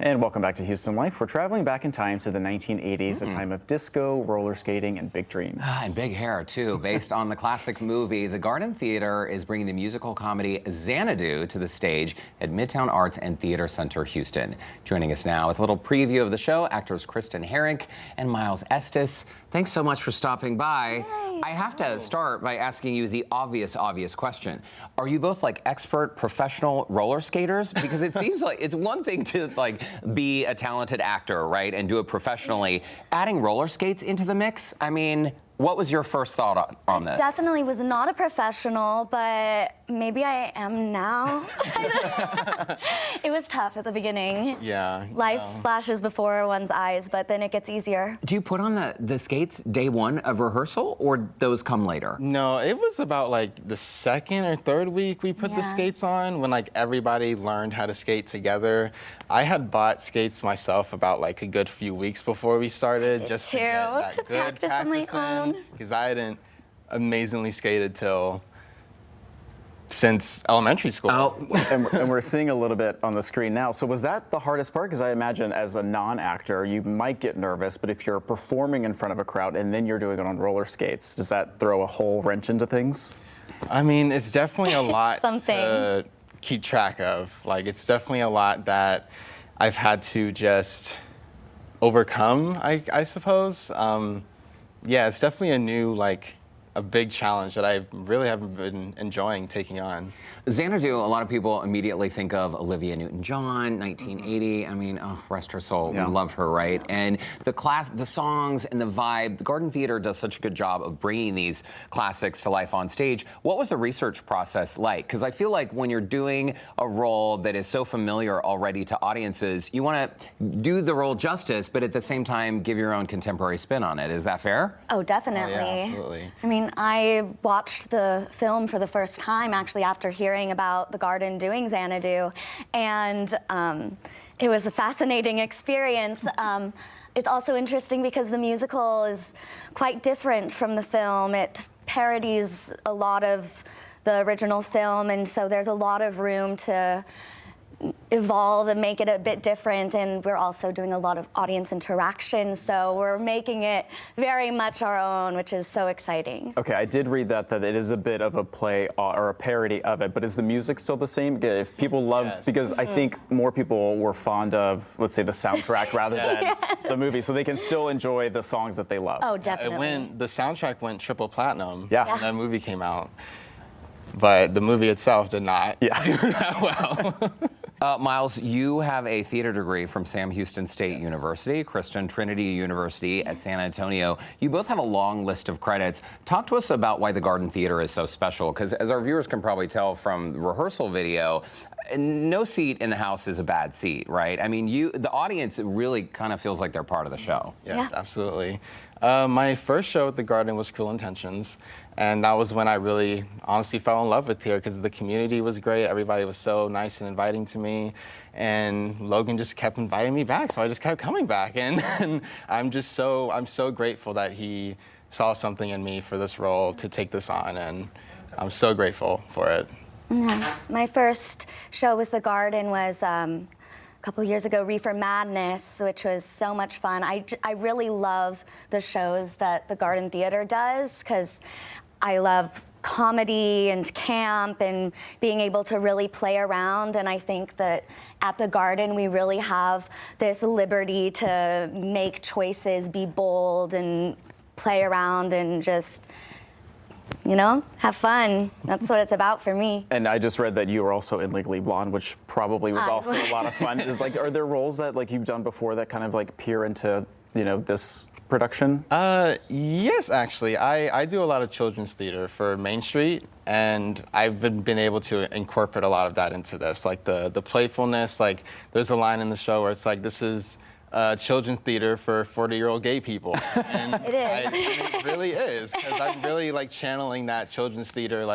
And welcome back to Houston Life. We're traveling back in time to the 1980s, a time of disco, roller skating, and big dreams. And big hair, too. Based on the classic movie, the Garden Theater is bringing the musical comedy Xanadu to the stage at Midtown Arts and Theater Center, Houston. Joining us now with a little preview of the show, actors Kristen, Herink, and Miles Estes. Thanks so much for stopping by. Yay. I have to start by asking you the obvious question. Are you both like expert professional roller skaters? Because it seems like it's one thing to like be a talented actor, right, and do it professionally. Adding roller skates into the mix, I mean, what was your first thought on this? Definitely was not a professional, but maybe I am now. It was tough at the beginning. Yeah. Life flashes before one's eyes, but then it gets easier. Do you put on the skates day one of rehearsal, or those come later? No, it was about like the second or third week we put the skates on, when like everybody learned how to skate together. I had bought skates myself about like a good few weeks before we started, just to get that good practice on my own. Because I hadn't amazingly skated since elementary school. Oh, and we're seeing a little bit on the screen now. So was that the hardest part? Because I imagine as a non-actor, you might get nervous, but if you're performing in front of a crowd and then you're doing it on roller skates, does that throw a whole wrench into things? I mean, it's definitely a lot to keep track of. Like, it's definitely a lot that I've had to just overcome, I suppose. Yeah, it's definitely a big challenge that I really haven't been enjoying taking on. Xanadu, a lot of people immediately think of Olivia Newton-John, 1980. I mean, oh, rest her soul. Yeah. We loved her, right? And the songs and the vibe, the Garden Theater does such a good job of bringing these classics to life on stage. What was the research process like? Because I feel like when you're doing a role that is so familiar already to audiences, you want to do the role justice, but at the same time, give your own contemporary spin on it. Is that fair? Oh, definitely. Oh, yeah, absolutely. I mean, I watched the film for the first time actually after hearing about the Garden doing Xanadu, and it was a fascinating experience. It's also interesting because the musical is quite different from the film. It parodies a lot of the original film, and so there's a lot of room to evolve and make it a bit different, and we're also doing a lot of audience interaction, so we're making it very much our own, which is so exciting. Okay, I did read that it is a bit of a play or a parody of it, but is the music still the same? If people love, because I think more people were fond of, let's say, the soundtrack rather than the movie, so they can still enjoy the songs that they love. Oh, definitely. The soundtrack went triple platinum when that movie came out, but the movie itself did not do that well. Miles, you have a theater degree from Sam Houston State University, Kristen, Trinity University at San Antonio. You both have a long list of credits. Talk to us about why the Garden Theater is so special, because as our viewers can probably tell from the rehearsal video, no seat in the house is a bad seat, right? I mean, the audience really kind of feels like they're part of the show. Yes, absolutely. My first show at the Garden was Cruel Intentions, and that was when I really honestly fell in love with here, because the community was great. Everybody was so nice and inviting to me, and Logan just kept inviting me back, so I just kept coming back, and I'm so grateful that he saw something in me for this role to take this on, and I'm so grateful for it. My first show with the Garden was a couple years ago, Reefer Madness, which was so much fun. I really love the shows that the Garden Theater does, because I love comedy and camp and being able to really play around, and I think that at the Garden we really have this liberty to make choices, be bold, and play around and just, you know, have fun. That's what it's about for me. And I just read that you were also in Legally Blonde, which probably was also a lot of fun. Are there roles that you've done before that kind of peer into, this production? Yes, actually. I do a lot of children's theater for Main Street, and I've been able to incorporate a lot of that into this, like the playfulness. Like, there's a line in the show where it's like, this is children's theater for 40-year-old gay people. And It is. it really is, because I'm really channeling that children's theater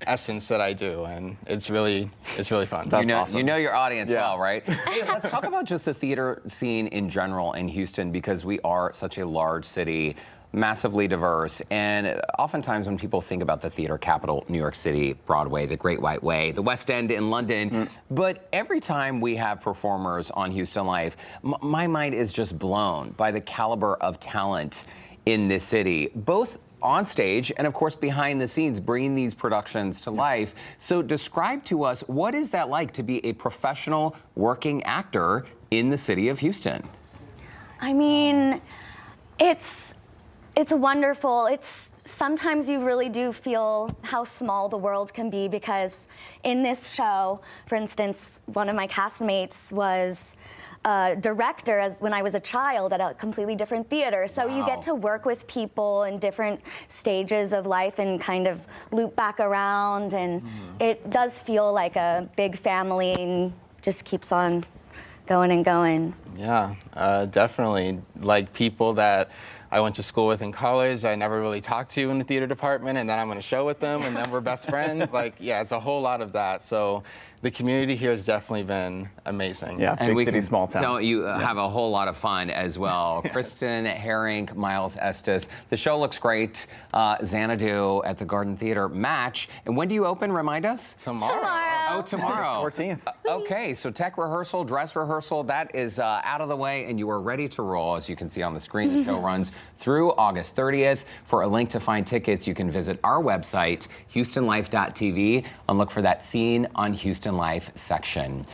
essence that I do, and it's really fun. That's awesome. You know your audience well, right? Hey, let's talk about just the theater scene in general in Houston, because we are such a large city. massively diverse. And oftentimes when people think about the theater capital, New York City, Broadway, the Great White Way, the West End in London, but every time we have performers on Houston Life, my mind is just blown by the caliber of talent in this city, both on stage and of course behind the scenes, bringing these productions to life. So describe to us, what is that like to be a professional working actor in the city of Houston? I mean, it's wonderful. Sometimes you really do feel how small the world can be, because in this show, for instance, one of my castmates was a director when I was a child at a completely different theater. So you get to work with people in different stages of life and kind of loop back around, and it does feel like a big family and just keeps on going and going. Yeah, definitely. Like people that I went to school with in college, I never really talked to in the theater department, and then I'm in a show with them, and then we're best friends. Like, yeah, it's a whole lot of that. So the community here has definitely been amazing. Yeah, And big we city, can small town. tell you have a whole lot of fun as well. Kristen, Herink, Miles, Estes. The show looks great. Xanadu at the Garden Theater match. And when do you open? Remind us. Tomorrow. Oh, tomorrow. 14th. Okay, so tech rehearsal, dress rehearsal, that is out of the way, and you are ready to roll. As you can see on the screen, the show runs through August 30th. For a link to find tickets, you can visit our website, HoustonLife.tv, and look for that Scene on Houston Life section.